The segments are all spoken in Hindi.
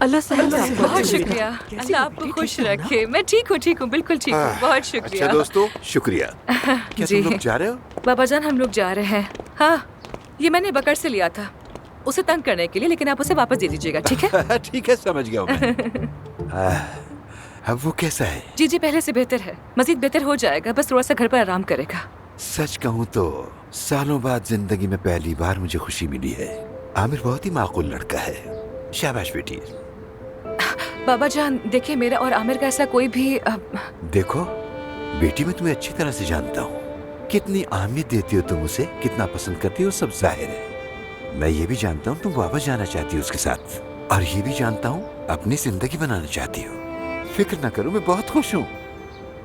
अल्लाह से बहुत शुक्रिया। अल्लाह आपको खुश रखे। मैं ठीक हूँ, बिल्कुल ठीक हूँ। बहुत शुक्रिया। अच्छा दोस्तों, शुक्रिया। क्या जी। तुम लोग जा रहे हो? बाबा जान, हम लोग जा रहे हैं। हाँ, ये मैंने बकर से लिया था उसे तंग करने के लिए, लेकिन आप उसे वापस दे दीजिएगा, ठीक है? ठीक है, समझ गया हूँ मैं। अब वो कैसा है? जी जी, पहले से बेहतर है। मजीद बेहतर हो जाएगा, बस थोड़ा सा घर पर आराम करेगा। सच कहूँ तो सालों बाद जिंदगी में पहली बार मुझे खुशी मिली है। आमिर बहुत ही माकूल लड़का है। शाबाश बेटी। बाबा जान देखिए, मेरा और आमिर का ऐसा कोई भी देखो बेटी, मैं तुम्हें अच्छी तरह से जानता हूँ। कितनी अहमियत देती हो तुम उसे, कितना पसंद करती हो, सब जाहिर है। मैं ये भी जानता हूँ तुम वापस जाना चाहती हो उसके साथ, और ये भी जानता हूँ अपनी जिंदगी बनाना चाहती हो। फिक्र न करो, मैं बहुत खुश हूँ।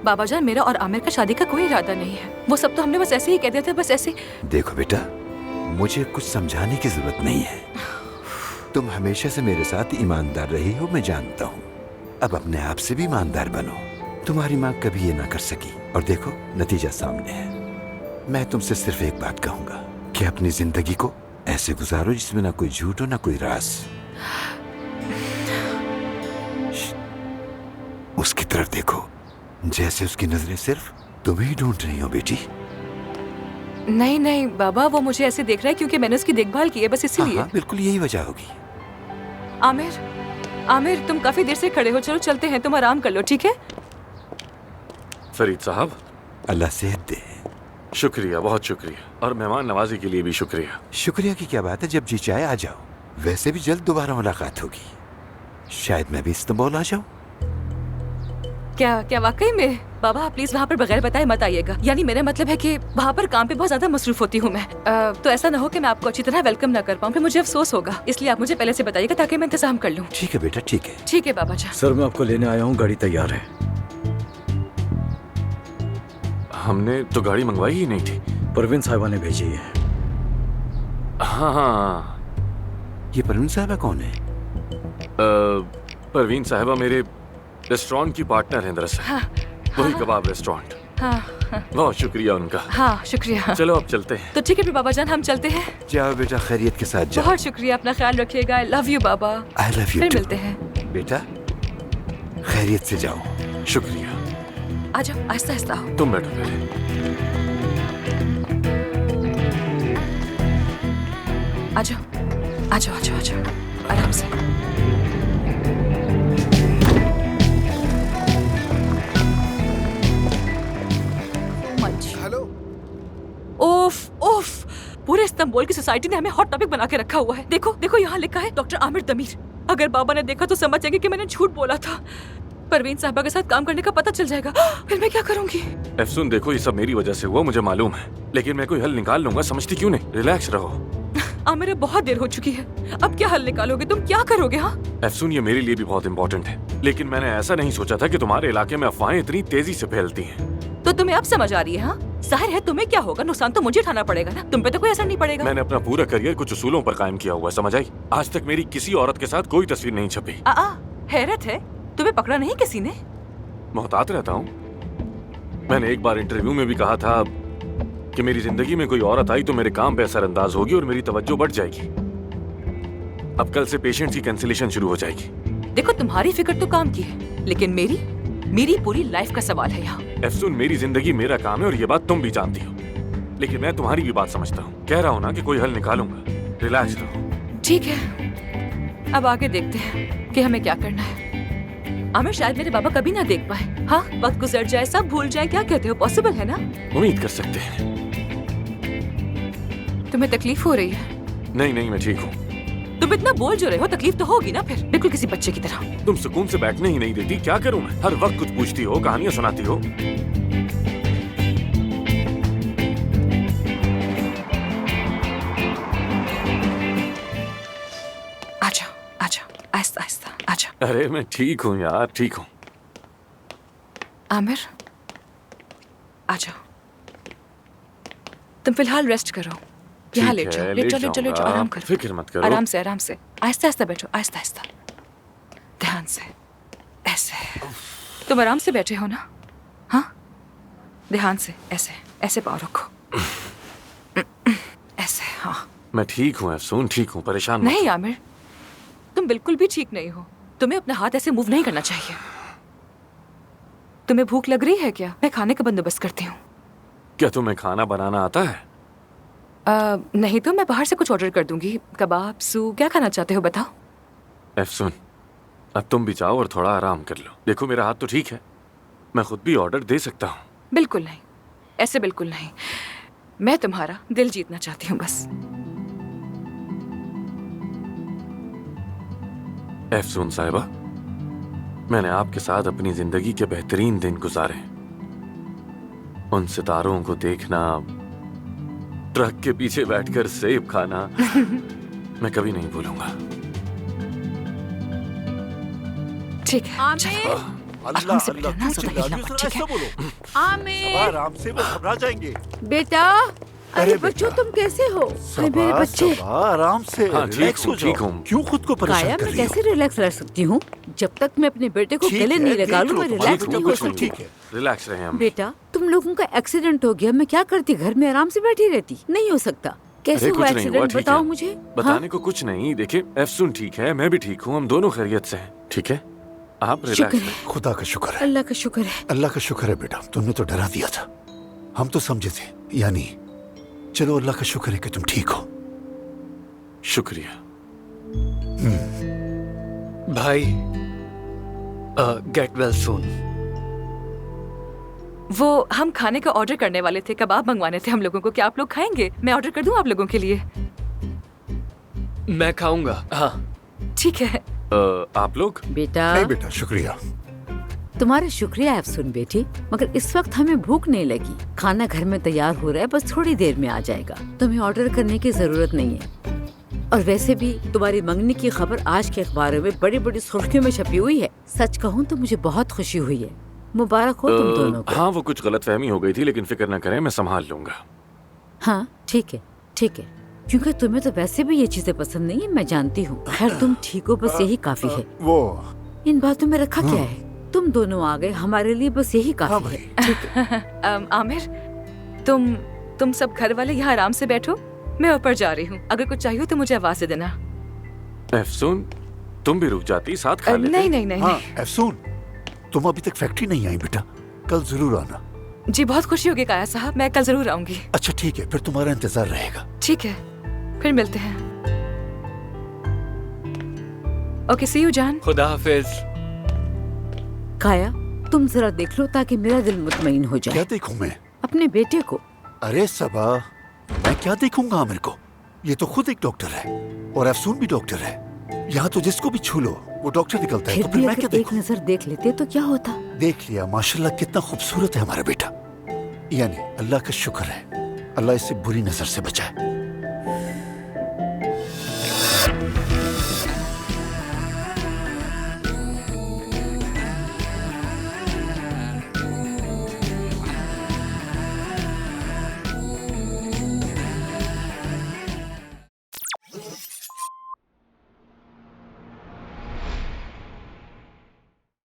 बाबा जान, मेरा और आमिर का शादी का कोई इरादा नहीं है। वो सब तो हमने बस ऐसे ही कह दिया था, बस ऐसे। देखो बेटा, मुझे कुछ समझाने की जरूरत नहीं है। तुम हमेशा से मेरे साथ ईमानदार रही हो, मैं जानता हूँ। अब अपने आप से भी ईमानदार बनो। तुम्हारी माँ कभी ये ना कर सकी, और देखो नतीजा सामने है। मैं तुमसे सिर्फ एक बात कहूंगा कि अपनी जिंदगी को ऐसे गुजारो जिसमें ना कोई झूठ हो, ना कोई राज। उसकी तरफ देखो, जैसे उसकी नजरें सिर्फ तुम्हें ही ढूंढ रही हो बेटी। नहीं नहीं बाबा, वो मुझे ऐसे देख रहा है क्योंकि मैंने उसकी देखभाल की है, बस इसीलिए। हाँ, बिल्कुल यही वजह होगी। आमिर, आमिर तुम काफी देर से खड़े हो, चलो चलते हैं, तुम आराम कर लो, ठीक है? फरीद साहब, अल्लाह सेहत दे। शुक्रिया, बहुत शुक्रिया, और मेहमान नवाजी के लिए भी शुक्रिया। शुक्रिया की क्या बात है, जब जी चाहे आ जाओ। वैसे भी जल्द दोबारा मुलाकात होगी। शायद मैं भी इस्तांबुल आ जाऊं। क्या वाकई में? बाबा आप प्लीज वहाँ पर बगैर बताए मत आइएगा। यानी मेरा मतलब है कि वहाँ पर काम पे बहुत ज्यादा मसरूफ होती हूँ मैं। तो ऐसा ना हो कि मैं आपको अच्छी तरह वेलकम ना कर पाऊँ, फिर मुझे अफसोस होगा। इसलिए आप मुझे पहले से बताइएगा ताकि मैं इंतजाम कर लूँ। ठीक है बेटा, ठीक है। ठीक है बाबा जान। सर मैं आपको लेने आया हूँ, गाड़ी तैयार है। हमने तो गाड़ी मंगवाई ही नहीं थी। परवीन साहिबा ने भेजी है। हाँ। ये परवीन साहिबा कौन है? परवीन साहिबा मेरे रेस्टोरेंट की पार्टनर हैं दरअसल। हाँ, वही कबाब रेस्टोरेंट। हाँ, बहुत शुक्रिया उनका। हाँ शुक्रिया। चलो अब चलते हैं। तो ठीक है फिर बाबा जान, हम चलते हैं। जाओ बेटा, खैरियत के साथ जाओ। बहुत शुक्रिया, अपना ख्याल रखिएगा। I love you Baba. I love you फिर टू। मिलते हैं बेटा, खैरियत से जाओ। शुक्रिया। आ जाओ, आहिस्ता आहिस्ता आओ। तुम बैठो पहले। आ जाओ आ जाओ आ जाओ आ जाओ, आराम से। हेलो। ओफ ओफ, पूरे इस्तांबुल की सोसाइटी ने हमें हॉट टॉपिक बना के रखा हुआ है। देखो देखो, यहाँ लिखा है डॉक्टर आमिर दमीर। अगर बाबा ने देखा तो समझ जाएंगे कि मैंने झूठ बोला था। परवीन साहबा के साथ काम करने का पता चल जाएगा, फिर मैं क्या करूंगी? एफसून देखो, ये सब मेरी वजह से हुआ, मुझे मालूम है, लेकिन मैं कोई हल निकाल लूंगा, समझती क्यों नहीं? रिलैक्स रहो। आमिर बहुत देर हो चुकी है, अब क्या हल निकालोगे? तुम क्या करोगे? हाँ एफसून, ये मेरे लिए भी बहुत इंपॉर्टेंट है, लेकिन मैंने ऐसा नहीं सोचा था कि तुम्हारे इलाके में अफवाहें इतनी तेजी से फैलती हैं। तो तुम्हें अब समझ आ रही है? हाँ जाहिर है, तुम्हें क्या होगा, नुकसान तो मुझे उठाना पड़ेगा ना, तुम पे तो कोई असर नहीं पड़ेगा। मैंने अपना पूरा करियर कुछ उसूलों पर कायम किया हुआ है, समझ आई? आज तक मेरी किसी औरत के साथ कोई तस्वीर नहीं छपी। हैरत है, तुम्हें पकड़ा नहीं किसी ने? मोहतात रहता हूँ। मैंने एक बार इंटरव्यू में भी कहा था कि मेरी जिंदगी में कोई औरत आई तो मेरे काम पे असरअंदाज होगी और मेरी तवज्जो बढ़ जाएगी। अब कल से पेशेंट्स की कैंसिलेशन शुरू हो जाएगी। देखो तुम्हारी फिक्र तो काम की है, लेकिन मेरी पूरी लाइफ का सवाल है यहाँ। एफसून, मेरी जिंदगी मेरा काम है और ये बात तुम भी जानती हो, लेकिन मैं तुम्हारी भी बात समझता हूँ। कह रहा हूँ ना कि कोई हल निकालूंगा, रिलैक्स रहो। ठीक है, अब आगे देखते हैं कि हमें क्या करना है। आमिर शायद मेरे बाबा कभी ना देख पाए। हाँ, वक्त गुजर जाए, सब भूल जाए, क्या कहते हो? पॉसिबल है ना? उम्मीद कर सकते हैं। तुम्हें तकलीफ हो रही है? नहीं नहीं, मैं ठीक हूँ। तुम इतना बोल जो रहे हो, तकलीफ तो होगी ना फिर, बिल्कुल किसी बच्चे की तरह। तुम सुकून से बैठने ही नहीं देती, क्या करूँ मैं? हर वक्त कुछ पूछती हो, कहानियां सुनाती हो। आजा आजा, आहिस्ता आहिस्ता आजा। अरे मैं ठीक हूँ यार, ठीक हूँ। आमिर आजा, तुम फिलहाल रेस्ट करो, यहाँ लेट जाओ, लेट जाओ, लेट जाओ, लेट जाओ, आराम करो। फिक्र मत करो। आराम से, आराम से, आहिस्ता आहिस्ता बैठो, आहिस्ता आहिस्ता, ध्यान से, ऐसे। तुम आराम से बैठे हो ना? हाँ, ध्यान से, ऐसे ऐसे पाँव रखो, ऐसे। हाँ मैं ठीक हूँ एफसून, ठीक हूँ, परेशान मत नहीं आमिर, तुम बिल्कुल भी ठीक नहीं हो। तुम्हें अपना हाथ ऐसे मूव नहीं करना चाहिए। तुम्हें भूख लग रही है क्या? मैं खाने का बंदोबस्त करती हूँ। क्या तुम्हें खाना बनाना आता है? नहीं तो मैं बाहर से कुछ ऑर्डर कर दूंगी। कबाब, सूप, क्या खाना चाहते हो बताओ। एफसून, अब तुम भी जाओ और थोड़ा आराम कर लो। देखो मेरा हाथ तो ठीक है, मैं खुद भी ऑर्डर दे सकता हूँ। बिल्कुल नहीं, ऐसे बिल्कुल नहीं। मैं तुम्हारा दिल जीतना चाहती हूँ बस। एफसून साहिबा, मैंने आपके साथ अपनी जिंदगी के बेहतरीन दिन गुजारे। उन सितारों को देखना, ट्रक के पीछे बैठकर सेब खाना मैं कभी नहीं भूलूंगा। ठीक है। आमिर, आराम से बैठो ना, ज़्यादा हिलना मत, ठीक है? आमिर, आराम से वो घबरा जाएंगे। बेटा, अरे बच्चों तुम कैसे हो? अरे मेरे सबा, बच्चे। सबा, आराम से हाँ, ठीक रिलैक्स हूँ, हो जाओ। ठीक हूँ। क्यों खुद को परेशान काया, कर मैं रही हो? कैसे रिलैक्स रह सकती हूँ? जब तक मैं अपने बेटे को ठीक गले है, नहीं देख लगा लूं, लो, मैं तुम्हारी रिलैक्स तो नहीं हो कुछ नहीं, सकती। ठीक है। रिलैक्स रहे हम। बेटा, तुम लोगों का एक्सीडेंट हो गया, मैं क्या करती? घर में आराम से बैठी रहती? नहीं हो सकता। कैसे अरे हुआ कुछ नहीं हुआ, एक्सीडेंट? ठीक बताओ है। मुझे। बताने हाँ? को कुछ नहीं। देखिए एफसून ठीक है, मैं भी ठीक हूँ, हम दोनों खैरियत से हैं। ठीक है, आप शुक्र रिलैक्स है, खुदा का शुक्र है, अल्लाह का शुक्र है। अल्लाह का शुक्र है बेटा। तुमने तो डरा दिया था, हम तो समझे थे। यानी चलो, अल्लाह का शुक्र है कि तुम ठीक हो। शुक्रिया। भाई, गेट वेल सून। वो हम खाने का ऑर्डर करने वाले थे, कबाब मंगवाने थे हम लोगों को। क्या आप लोग खाएंगे? मैं ऑर्डर कर दूं आप लोगों के लिए? मैं खाऊंगा। हाँ, ठीक है। आप लोग? बेटा, नहीं बेटा, शुक्रिया। तुम्हारा शुक्रिया एफसून बेटी, मगर इस वक्त हमें भूख नहीं लगी। खाना घर में तैयार हो रहा है, बस थोड़ी देर में आ जाएगा। तुम्हें ऑर्डर करने की जरूरत नहीं है। और वैसे भी तुम्हारी मंगनी की खबर आज के अखबारों में बड़ी बड़ी सुर्खियों में छपी हुई है। सच कहूँ तो मुझे बहुत खुशी हुई है। मुबारक हो तुम दोनों को। हाँ, वो कुछ गलतफहमी हो गई थी, लेकिन फिक्र न करें, मैं संभाल लूंगा। हाँ ठीक है, ठीक है, क्योंकि तुम्हें तो वैसे भी ये चीजें पसंद नहीं है, मैं जानती हूँ। खैर तुम ठीक हो, बस यही काफी है। वो इन बातों में रखा क्या है? तुम दोनों आ गए, हमारे लिए बस यही हाँ काफी भाई। है। आमिर, तुम सब घर वाले यहाँ आराम से बैठो, मैं ऊपर जा रही हूँ। अगर कुछ चाहिए तो मुझे आवाज दे देना। एफसून, तुम भी रुक जाती, साथ खा लेते। नहीं नहीं नहीं, हाँ नहीं। एफसून, तुम अभी तक फैक्ट्री नहीं आई बेटा, कल जरूर आना। जी बहुत खुशी होगी काया साहब, मैं कल जरूर आऊंगी। अच्छा ठीक है, फिर तुम्हारा इंतजार रहेगा। ठीक है, फिर मिलते हैं। ओके, सी यू जान। खुदा हाफिज। काया, तुम जरा देख लो ताकि मेरा दिल मुतमईन हो क्या जाए। देखूं मैं? अपने बेटे को। अरे सबा, मैं क्या देखूंगा आमिर को? ये तो खुद एक डॉक्टर है और अफसून भी डॉक्टर है। यहाँ तो जिसको भी छू लो वो डॉक्टर निकलता है, फिर तो फिर भी मैं क्या अगर एक देखूं? नजर देख लेते तो क्या होता? देख लिया, माशाल्लाह कितना खूबसूरत है हमारा बेटा। यानी अल्लाह का शुक्र है, अल्लाह इससे बुरी नजर से बचाए।